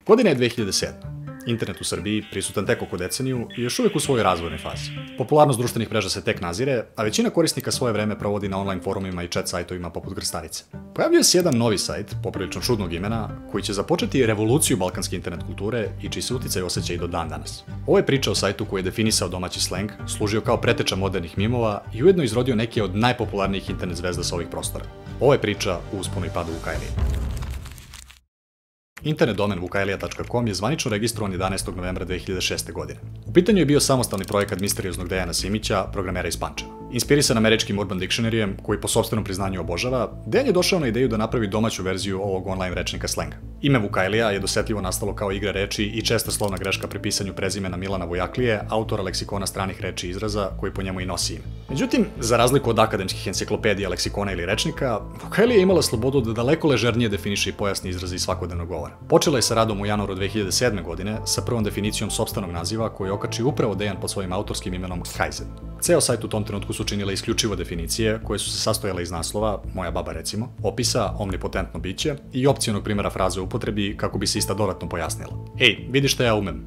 Godina je 2007. Internet u Srbiji, prisutan tek oko deceniju, i još uvijek u svojoj razvojnoj fazi. Popularnost društvenih mreža se tek nazire, a većina korisnika svoje vreme provodi na online forumima i chat sajtovima poput Krstarice. Pojavljuje se jedan novi sajt, poprilično čudnog imena, koji će započeti revoluciju balkanske internet kulture i čiji se uticaj osjeća i do dan danas. Ovo je priča o sajtu koji je definisao domaći sleng, služio kao preteča modernih mimova i ujedno izrodio neke od najpopularnijih internet zvezda sa ovih prostora. Ovo je priča o usponu i padu Vukajlije. Internet domen vukajlija.com je zvanično registrovan 11. novembra 2006. godine. U pitanju je bio samostalni projekat misterioznog Dejana Simića, programera iz Pančeva. Inspirisan američkim Urban Dictionaryjem, koji po sopstvenom priznanju obožava, Dejan je došao na ideju da napravi domaću verziju ovog online rečnika slenga. Ime Vukajlija je dosetljivo nastalo kao igra reči i česta slovna greška pri pisanju prezimena Milana Vojaklije, autora leksikona stranih reči i izraza, koji po njemu i nosi ime. Međutim, za razliku od akademskih enciklopedija, leksikona ili rečnika, Vukajlija je imala slobodu da daleko ležernije definiše i pojasni izraze iz svakodnevnog govora. Počela je sa radom u januaru 2007. godine sa prvom definicijom sopstvenog naziva koju okači upravo Dejan pod svojim autorskim imenom Kajzen. Ceo sajt u tom trenutku su činile isključivo definicije koje su se sastojale iz naslova, moja baba recimo, opisa, omnipotentno biće i opcionog primjera fraze u upotrebi kako bi se ista dodatno pojasnila. Ej, vidi šta ja umem.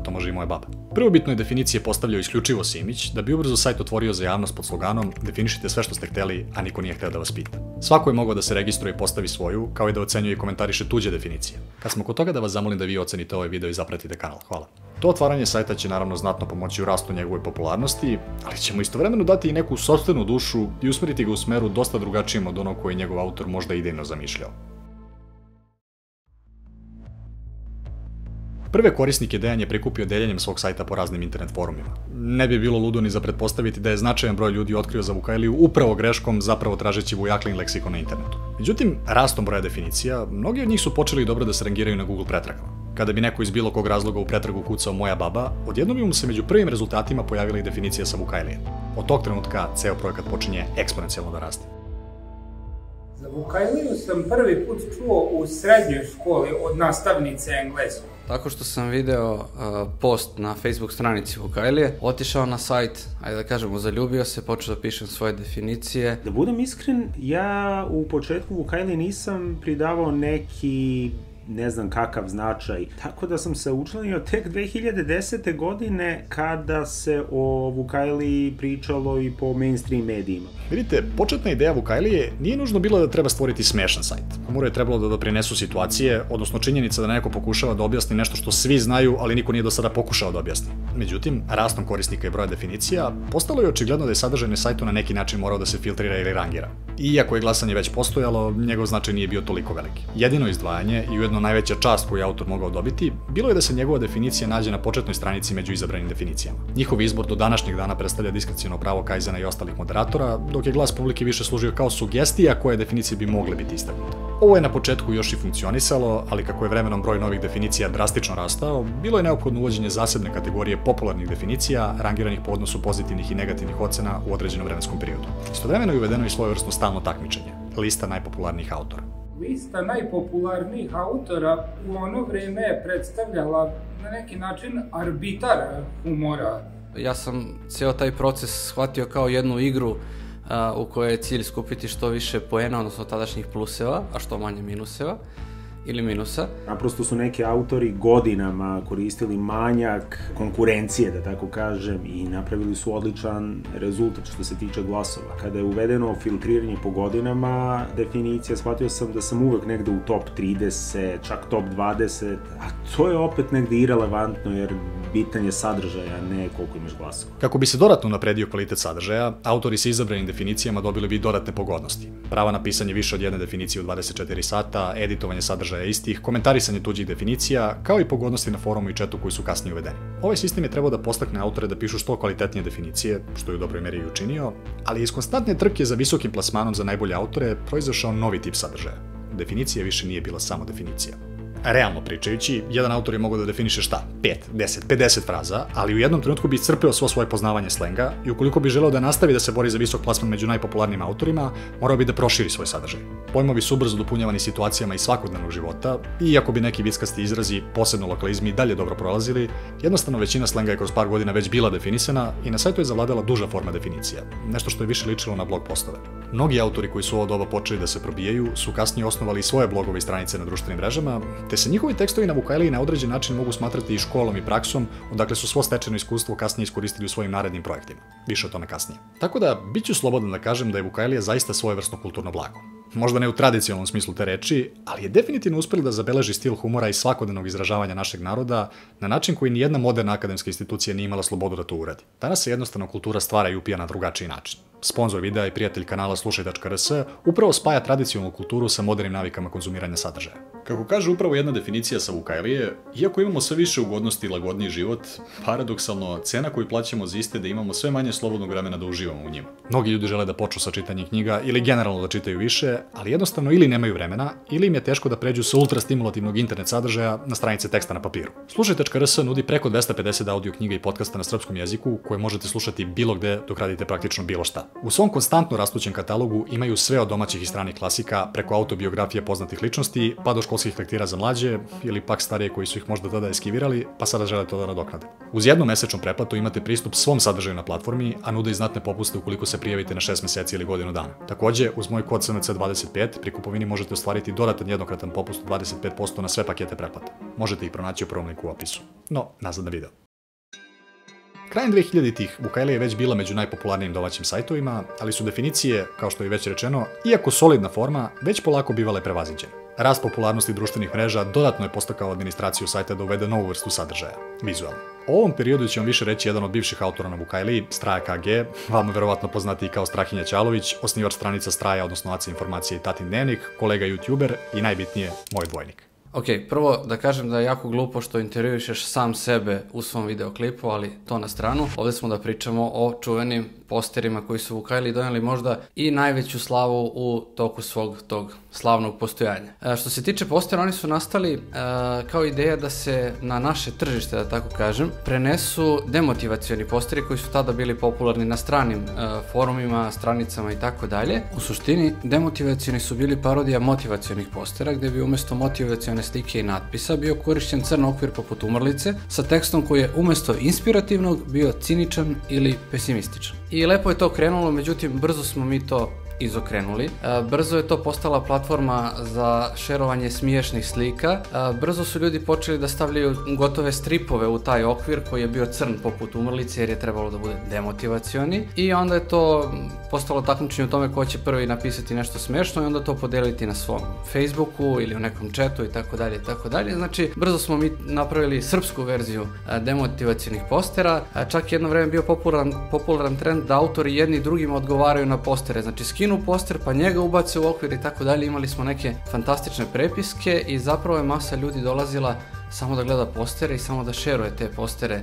To može i moja baba. Prvobitno je definicije postavljao isključivo Simić, da bi ubrzo sajt otvorio za javnost pod sloganom definišite sve što ste hteli, a niko nije hteo da vas pita. Svako je mogao da se registruje i postavi svoju, kao i da ocenjuje i komentariše tuđe definicije. Kad smo kod toga, da vas zamolim da vi ocenite ovaj video i zapratite kanal. Hvala. To otvaranje sajta će naravno znatno pomoći u rastu njegove popularnosti, ali ćemo istovremeno dati i neku sopstvenu dušu i usmeriti ga u smeru dosta drugačijem od onog koji njegov autor možda idejno zamišljao. Prve korisnike Dejan je prikupio deljenjem svog sajta po raznim internet forumima. Ne bi bilo ludo ni za pretpostaviti da je značajan broj ljudi otkrio za Vukajliju upravo greškom, zapravo tražeći Vujaklin leksikon na internetu. Međutim, rastom broja definicija, mnogi od njih su počeli dobro da se rangiraju na Google pretragama. Kada bi neko iz bilo kog razloga u pretragu kucao moja baba, odjednom bi mu se među prvim rezultatima pojavila i definicija sa Vukajlije. Od tog trenutka ceo projekat počinje eksponencijalno da raste. Za Vukajliju sam prvi put čuo u srednjoj školi od nastavnice engleskog. Tako što sam video post na Facebook stranici Vukajlije, otišao na sajt, ajde da kažemo, zaljubio se, počeo da pišem svoje definicije. Da budem iskren, ja u početku Vukajlije nisam pridavao neki ne znam kakav značaj, tako da sam se učlanio tek 2010. godine kada se o Vukajliji pričalo i po mainstream medijima. Vidite, početna ideja Vukajlije nije nužno bila da treba stvoriti smešan sajt. Mu je trebalo da doprinesu situacije, odnosno činjenica da neko pokušava da objasni nešto što svi znaju, ali niko nije do sada pokušao da objasni. Međutim, rastom korisnika i broja definicija, postalo je očigledno da je sadržaj na sajtu na neki način morao da se filtrira ili rangira. Iako je glasanje već postojalo, njegov značaj nije bio toliko veliki. Jedino izdvajanje i ujedno najveća čast koju je autor mogao dobiti, bilo je da se njegova definicija nađe na početnoj stranici među izabranim definicijama. Njihov izbor do današnjeg dana predstavlja diskreciono pravo Kajzena i ostalih moderatora, dok je glas publike više služio kao sugestija koje definicije bi mogle biti istaknute. Ovo je na početku još i funkcionisalo, ali kako je vremenom broj novih definicija drastično rastao, bilo je neophodno uvođenje zasebne kategorije popularnih definicija, rangiranih po odnosu pozitivnih i negativnih ocena u određenom vremenskom periodu. Istovremeno je uvedeno i svojevrsno stalno takmičenje, lista najpopularnijih autora. Lista najpopularnijih autora u ono vreme je predstavljala na neki način arbitar humora. Ja sam ceo taj proces shvatio kao jednu igru u kojoj je cilj skupiti što više poena, odnosno tadašnjih pluseva, a što manje minuseva ili minusa. Naprosto su neki autori godinama koristili manjak konkurencije, da tako kažem, i napravili su odličan rezultat što se tiče glasova. Kada je uvedeno filtriranje po godinama definicija, shvatio sam da sam uvek negde u top 30, čak top 20, a to je opet negde irelevantno jer bitan je sadržaj, a ne koliko imaš glasova. Kako bi se dodatno unapredio kvalitet sadržaja, autori sa izabranim definicijama dobili bi dodatne pogodnosti. Prava na pisanje više od jedne definicije u 24 sata, editovanje sadržaja istih, komentarisanje tuđih definicija, kao i pogodnosti na forumu i chatu koji su kasnije uvedeni. Ovaj sistem je trebao da podstakne autore da pišu što kvalitetnije definicije, što je u dobroj meri i učinio, ali iz konstantne trke za visokim plasmanom za najbolje autore proizašao novi tip sadržaja. Definicija više nije bila samo definicija. Realno pričajući, jedan autor je mogao da definiše šta? 5, 10, 50 fraza, ali u jednom trenutku bi iscrpeo svo svoje poznavanje slenga i ukoliko bi želeo da nastavi da se bori za visok plasman među najpopularnijim autorima, morao bi da proširi svoj sadržaj. Pojmovi su ubrzo dopunjavani situacijama iz svakodnevnog života i iako bi neki vickasti izrazi, posebno lokalizmi, dalje dobro prolazili, jednostavno većina slenga je kroz par godina već bila definisana i na sajtu je zavladala duža forma definicija, nešto što je više ličilo na blog postove. Mnogi autori koji su ovo doba počeli da se probijaju su kasnije osnovali svoje blogove i stranice na društvenim mrežama, te se njihovi tekstovi na Vukailiji na određen način mogu smatrati i školom i praksom, odakle su svo stečeno iskustvo kasnije iskoristili u svojim narednim projektima. Više o tome kasnije. Tako da, bit ću slobodan da kažem da je Vukailija zaista svojevrsno kulturno blago. Možda ne u tradicionalnom smislu te reči, ali je definitivno uspeli da zabeleži stil humora i svakodnevnog izražavanja našeg naroda na način koji nijedna moderna akademska institucija nije imala slobodu da to uradi. Danas se jednostavno kultura stvara i upija na drugačiji način. Sponzor videa i prijatelj kanala Slušaj.rs upravo spaja tradicionalnu kulturu sa modernim navikama konzumiranja sadržaja. Kako kaže upravo jedna definicija sa Vukailije, iako imamo sve više ugodnosti i lagodniji život, paradoksalno, cena koju plaćamo za iste da imamo sve manje slobodnog vremena da uživamo u njima. Mnogi ljudi žele da počnu sa čitanjem knjiga ili generalno da čitaju više, ali jednostavno ili nemaju vremena, ili im je teško da pređu sa ultrastimulativnog internet sadržaja na stranice teksta na papiru. Slušaj.rs nudi preko 250 audio knjiga i podcasta na srpskom jeziku koje možete slušati bilo gde dok radite praktično bilo šta. U svom konstantno rastućem katalogu imaju sve od domaćih i stranih klasika, preko autobiografije poznatih ličnosti, pa do školskih lektira za mlađe ili pak starije koji su ih možda tada eskivirali, pa sada žele to da nadoknade. Uz jednu mesečnu pretplatu imate pristup svom sadržaju na platformi, a nude i znatne popuste ukoliko se prijavite na 6 meseci ili godinu dana. Takođe, uz moj kod SMC25 pri kupovini možete ostvariti dodatan jednokratan popust od 25% na sve pakete pretplata. Možete ih pronaći u prvom linku u opisu. No, nazad na video. Krajem 2000-ih Vukailija je već bila među najpopularnijim domaćim sajtovima, ali su definicije, kao što je već rečeno, iako solidna forma, već polako bivale prevaziđene. Rast popularnosti društvenih mreža dodatno je postakao administraciju sajta da uvede novu vrstu sadržaja, vizualno. O ovom periodu će vam više reći jedan od bivših autora na Vukailiji, Straja KG, vama verovatno poznati kao Strahinja Ćalović, osnivač stranica Straja, odnosno Aca informacije i Tatin dnevnik, kolega youtuber i najbitnije, moj dvojnik. Ok, prvo da kažem da je jako glupo što intervjuišeš sam sebe u svom videoklipu, ali to na stranu. Ovdje smo da pričamo o čuvenim posterima koji su Vukailiji donijeli možda i najveću slavu u toku svog tog slavnog postojanja. Što se tiče postera, oni su nastali kao ideja da se na naše tržište, da tako kažem, prenesu demotivacioni posteri koji su tada bili popularni na stranim forumima, stranicama i tako dalje. U suštini, demotivacioni su bili parodija motivacionih postera, gdje bi umjesto motivacione slike i natpisa bio korišćen crn okvir poput umrlice sa tekstom koji je umjesto inspirativnog bio ciničan ili pesimističan. I lepo je to krenulo, međutim brzo smo mi to izokrenuli. Brzo je to postala platforma za šerovanje smiješnih slika. Brzo su ljudi počeli da stavljaju gotove stripove u taj okvir koji je bio crn poput umrlice jer je trebalo da bude demotivacioni. I onda je to postalo takmičenje u tome ko će prvi napisati nešto smiješno i onda to podeliti na svom Facebooku ili u nekom chatu i tako dalje i tako dalje. Znači, brzo smo mi napravili srpsku verziju demotivacionih postera. Čak jedno vreme bio popularan trend da autori jedni drugima odgovaraju na postere. Znači, skinu poster pa njega ubace u okvir i tako dalje. Imali smo neke fantastične prepiske i zapravo je masa ljudi dolazila samo da gleda postere i samo da šeruje te postere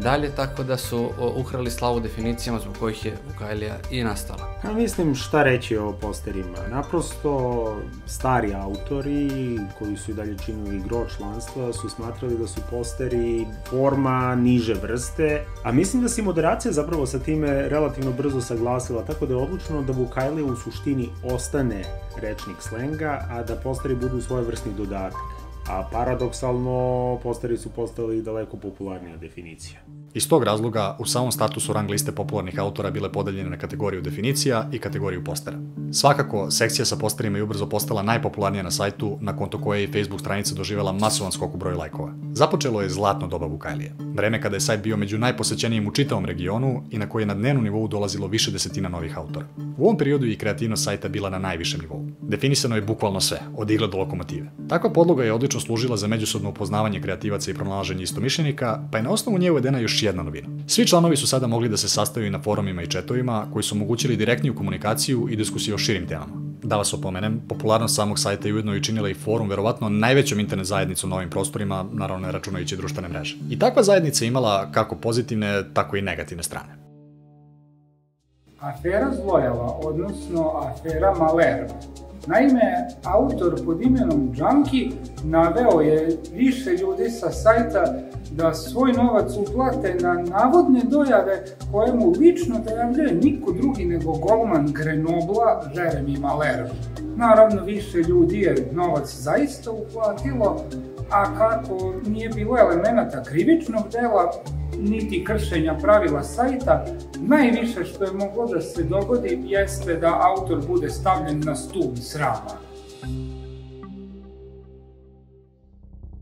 dalje, tako da su ukrali slavu definicijama zbog kojih je Vukailija i nastala. Ja mislim šta reći o posterima. Naprosto stari autori koji su i dalje činili gro članstva su smatrali da su posteri forma niže vrste, a mislim da se moderacija zapravo sa time relativno brzo saglasila, tako da je odlučeno da Vukailija u suštini ostane rečnik slenga, a da posteri budu svojevrsni dodatak. A paradoksalno, posteri su postali daleko popularnija definicija. Iz tog razloga, u samom statusu rang liste popularnih autora bile podeljene na kategoriju definicija i kategoriju postera. Svakako, sekcija sa posterima je ubrzo postala najpopularnija na sajtu, na konto koje je i Facebook stranica doživjela masovan skok u broju lajkova. Započelo je zlatno doba Vukailije. Vreme kada je sajt bio među najposećenijim u čitavom regionu i na koji je na dnevnom nivou dolazilo više desetina novih autora. U ovom periodu i kreativnost sajta bila na najvišem nivou. Definisano je bukvalno sve, od igle do lokomotive. Takva podloga je odlično služila za međusobno upoznavanje kreativaca i pronalaženje istomišljenika, pa je na osnovu nje uvedena još jedna novina. Svi članovi su sada mogli da se sastaju na forumima i chatovima koji su omogućili direktniju komunikaciju i diskusiju o širim temama. Da vas opomenem, popularnost samog sajta je ujedno i činila i forum verovatno najvećom internet zajednicom na ovim prostorima, naravno ne računajući društvene mreže. I takva zajednica imala kako pozitivne, tako i negativne strane. Afera Zlojava, odnosno afera Maler. Naime, autor pod imenom Junkie naveo je više ljudi sa sajta da svoj novac uplate na navodne dojave koje mu lično dojavljuje niko drugi nego golman Grenobla Jeremy Maler. Naravno, više ljudi je novac zaista uplatilo, a kako nije bilo elemenata krivičnog dela, niti kršenja pravila sajta, najviše što je moglo da se dogodi jeste da autor bude stavljen na stup srama.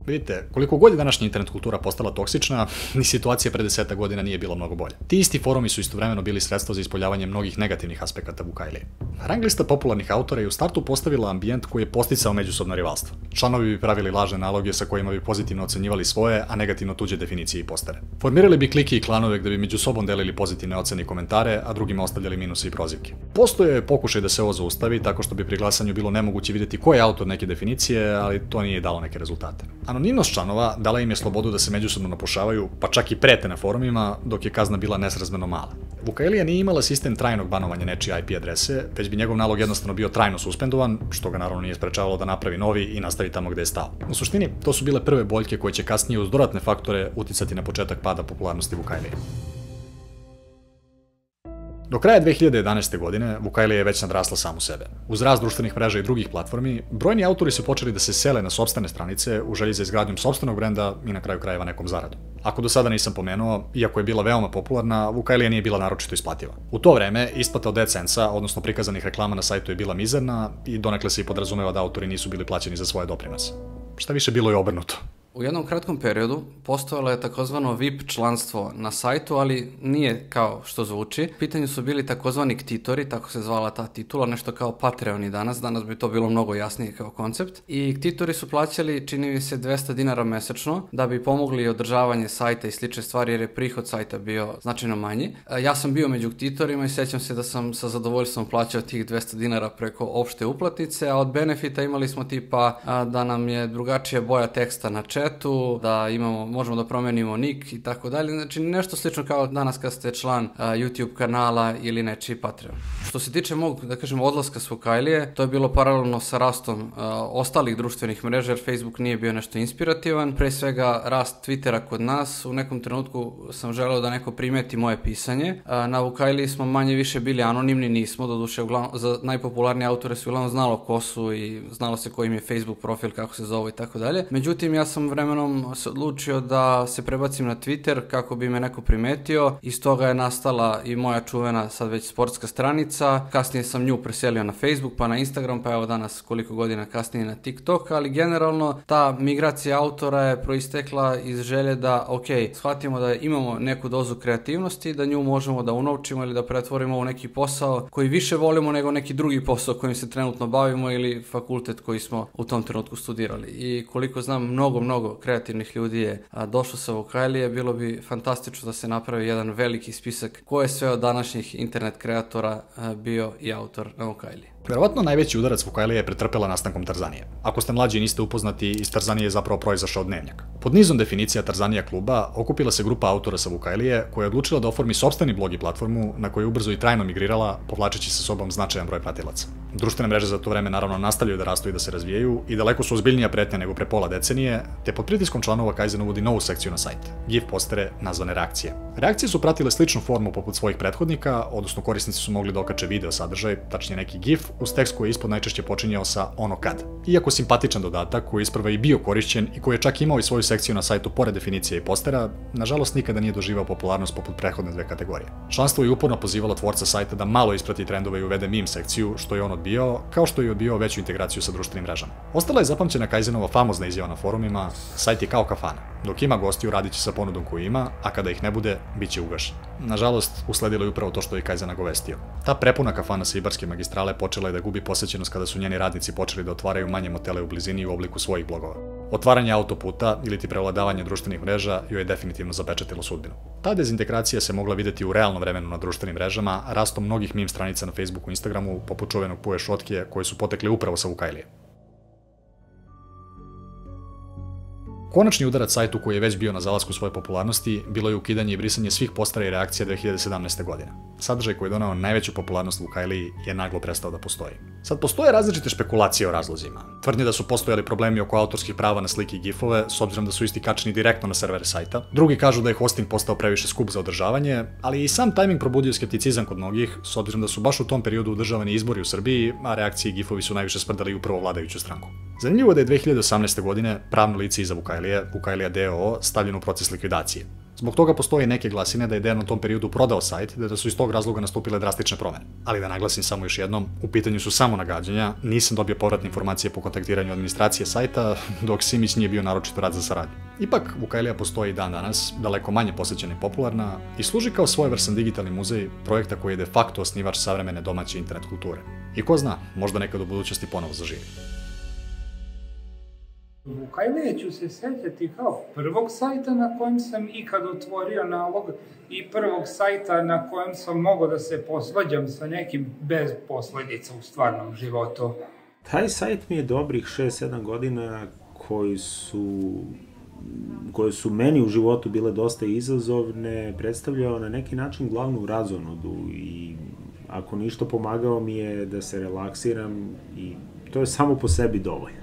Vidite, koliko god je današnja internet kultura postala toksična, ni situacija pre 10 godina nije bila mnogo bolja. Ti isti forumi su istovremeno bili sredstvo za ispoljavanje mnogih negativnih aspekata Vukajlije. Rang lista popularnih autora je u startu postavila ambijent koji je podsticao međusobno rivalstvo. Članovi bi pravili lažne naloge sa kojima bi pozitivno ocenjivali svoje, a negativno tuđe definicije i postere. Formirali bi klike i klanove gde bi među sobom delili pozitivne ocene i komentare, a drugima ostavljali minuse i prozivke. Postoje pokušaj da se ovo zaustavi tako što bi pri glasanju bilo nemoguće videti ko je autor neke definicije, ali to nije dalo neke rezultate. Anonimnost članova dala im je slobodu da se međusobno napušavaju, pa čak i prete na forumima, dok je kazna bila nesrazmerno mala. Vukajlija nije imala sistem trajnog banovanja nečije IP adrese, već bi njegov nalog jednostavno bio trajno suspendovan, što ga naravno nije sprečavalo da napravi novi i nastavi tamo gde je stao. U suštini, to su bile prve boljke koje će kasnije uz dodatne faktore uticati na početak pada popularnosti Vukajlije. Do kraja 2011. godine Vukajlija je već nadrasla samu sebe. Uz rast društvenih mreža i drugih platformi, brojni autori su počeli da se sele na sopstvene stranice u želji za izgradnjom sopstvenog brenda i na kraju krajeva nekom zaradom. Ako do sada nisam pomenuo, iako je bila veoma popularna, Vukajlija nije bila naročito isplativa. U to vreme, isplata od AdSense-a, odnosno prikazanih reklama na sajtu je bila mizerna i donekle se i podrazumeva da autori nisu bili plaćeni za svoje doprinose. Šta više, bilo je obrnuto. U jednom kratkom periodu postojalo je takozvano VIP članstvo na sajtu, ali nije kao što zvuči. U pitanju su bili takozvani ktitori, tako se zvala ta titula, nešto kao Patreoni danas bi to bilo mnogo jasnije kao koncept. I ktitori su plaćali, čini mi se, $200 mesečno da bi pomogli održavanje sajta i slične stvari jer je prihod sajta bio značajno manji. Ja sam bio među ktitorima i sjećam se da sam sa zadovoljstvom plaćao tih $200 preko opšte uplatnice, a od benefita imali smo tipa da nam je drugačija boja teksta na chatu, da možemo da promenimo nick i tako dalje. Znači nešto slično kao danas kad ste član YouTube kanala ili nečiji Patreon. Što se tiče mog, da kažem, odlaska s Vukajlije, to je bilo paralelno sa rastom ostalih društvenih mreža, jer Facebook nije bio nešto inspirativan. Pre svega rast Twittera kod nas. U nekom trenutku sam želeo da neko primeti moje pisanje. Na Vukajliji smo manje više bili anonimni, nismo, doduše za najpopularnije autore se uglavnom znalo ko su i znalo se koji im je Facebook profil, kako se zove i tako dalje. Međutim, ja sam vremenom se odlučio da se prebacim na Twitter kako bi me neko primetio. Iz toga je nastala i moja čuvena sad već sportska stranica. Kasnije sam nju preselio na Facebook, pa na Instagram, pa evo danas koliko godina kasnije na TikTok, ali generalno ta migracija autora je proistekla iz želje da, shvatimo da imamo neku dozu kreativnosti, da nju možemo da unovčimo ili da pretvorimo u neki posao koji više volimo nego neki drugi posao kojim se trenutno bavimo ili fakultet koji smo u tom trenutku studirali. I koliko znam, mnogo kreativnih ljudi je došlo sa Vukajlije, bilo bi fantastično da se napravi jedan veliki spisak ko je sve od današnjih internet kreatora bio i autor na Vukajliji. Verovatno najveći udarac Vukajlije je pretrpela nastankom Tarzanije. Ako ste mlađi i niste upoznati, iz Tarzanije je zapravo proizašao Dnevnjak. Pod nizom definicija Tarzanija kluba okupila se grupa autora sa Vukajlije koja je odlučila da oformi sopstveni blog i platformu na koju je ubrzo i trajno migrirala, povlačeći sa sobom značajan broj pratilaca. Društvene mreže za to vreme naravno nastavljaju da rastu i da se razvijaju i daleko su ozbiljnija pretnja nego pre pola decenije, te pod pritiskom članova Kaizen uvodi novu sekciju na sajt, GIF postere nazvane reakcije. Reakcije su pratile sličnu formu poput svojih prethodnika, odnosno korisnici su mogli da okače video sadržaj, tačnije neki GIF, uz tekst koji je ispod najčešće počinjao sa ono kad. Iako simpatičan dodatak koji je isprva i bio korišćen i koji je čak imao i svoju sekciju na sajtu pored definicije i postera, nažalost nikada nije doživao popularnost poput prethodne dve kategorije. Članstvo je uporno pozivalo tvorca sajta da malo isprati trendove i uvede meme sekciju, što je on odbio, kao što je odbio veću integraciju sa društvenim mrežama. Ostala je zapamćena Kaizenova famozna izjava na forumima: sajt je kao kafana. Dok ima gostiju, radit će sa ponudom koju ima, a kada ih ne bude, bit će ugašen. Nažalost, usledilo je upravo to što je Kaizen nagovestio. Ta prepuna kafana sa Ibarske magistrale počela je da gubi posećenost kada su njeni radnici počeli da otvaraju manje motele u blizini u obliku svojih blogova. Otvaranje autoputa ili ti prevladavanje društvenih mreža joj je definitivno zapečatilo sudbinu. Ta dezintegracija se mogla videti u realnom vremenu na društvenim mrežama, rastom mnogih meme stranica na Facebooku i Instagramu, poput čuvenog Puje Šotkije, koje su potekli upravo sa Vukajlije. Konačni udarac sajtu koji je već bio na zalasku svoje popularnosti bilo je ukidanje i brisanje svih postera i reakcija 2017. godine. Sadržaj koji je donao najveću popularnost Vukajliji je naglo prestao da postoji. Sad postoje različite špekulacije o razlozima. Tvrdnje da su postojali problemi oko autorskih prava na slike i gifove, s obzirom da su isti kačeni direktno na servere sajta. Drugi kažu da je hosting postao previše skup za održavanje, ali i sam tajming probudio skepticizam kod mnogih, s obzirom da su baš u tom periodu održavani izbori u Srbiji, a reakcije i gifovi su najviše sprdali upravo vladajuću stranku. Zanimljivo je da je 2018. godine pravno lice iza Vukajlija DOO, stavljeno u proces likvidacije. Zbog toga postoje neke glasine da je Dejan u tom periodu prodao sajt, da su iz tog razloga nastupile drastične promene. Ali da naglasim samo još jednom, u pitanju su samo nagađanja, nisam dobio povratne informacije po kontaktiranju administracije sajta, dok Simić nije bio naročito rad za saradnju. Ipak, Vukajlija postoji i dan danas, daleko manje posećena i popularna, i služi kao svojevrstan digitalni muzej projekta koji je de facto osnivač savremene domaće internet kulture. I ko zna, možda nekad u budućnosti ponovo zaživi. Vukajlije ću se sjetiti kao prvog sajta na kojem sam ikad otvorio nalog i prvog sajta na kojem sam mogao da se posvađam sa nekim bez posledica u stvarnom životu. Taj sajt mi je dobrih 6-7 godina koje su meni u životu bile dosta izazovne, predstavljao na neki način glavnu razonodu i ako ništa pomagao mi je da se relaksiram i to je samo po sebi dovoljno.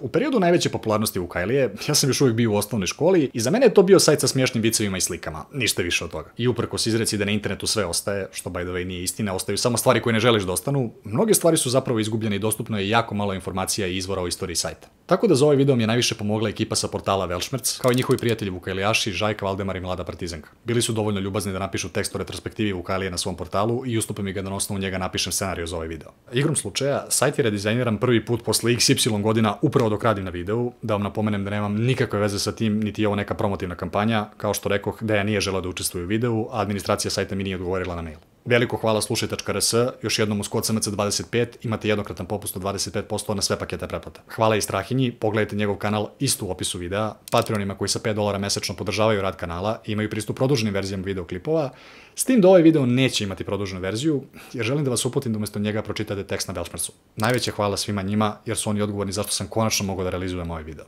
U periodu najveće popularnosti Vukajlije, ja sam još uvijek bio u osnovnoj školi i za mene je to bio sajt sa smiješnim vicevima i slikama, ništa više od toga. I uprkos izreci da na internetu sve ostaje, što by the way nije istina, ostaju samo stvari koje ne želiš da ostanu, mnoge stvari su zapravo izgubljene i dostupno je jako malo informacija i izvora o istoriji sajta. Tako da za ovaj video mi je najviše pomogla ekipa sa portala Velšmerc, kao i njihovi prijatelji Vukajlijaši, Žajka, Valdemar i Mlada Partizanka. Bili su dovoljno ljubazni da napišu tekst o retrospektivi Vukajlije na svom portalu i ustupe mi ga da na osnovu njega napišem scenariju za ovaj video. Igrom slučaja, sajt je redizajniran prvi put posle XY godina upravo dok radim na videu, da vam napomenem da nemam nikakve veze sa tim, niti je ovo neka promotivna kampanja, kao što rekoh, Dejan nije želeo da učestvuje u videu, a administracija sajta mi nije odgovorila na mail. Veliko hvala slušaj.rs, još jednom uz kod SMC25 imate jednokratan popust od 25% na sve pakete pretplata. Hvala i Strahinji, pogledajte njegov kanal isto u opisu videa, Patreonima koji sa $5 mesečno podržavaju rad kanala imaju pristup produženim verzijama videoklipova, s tim da ovaj video neće imati produženu verziju, jer želim da vas uputim da umjesto njega pročitate tekst na Velšmercu. Najveće hvala svima njima, jer su oni odgovorni zašto sam konačno mogao da realizujem ovaj video.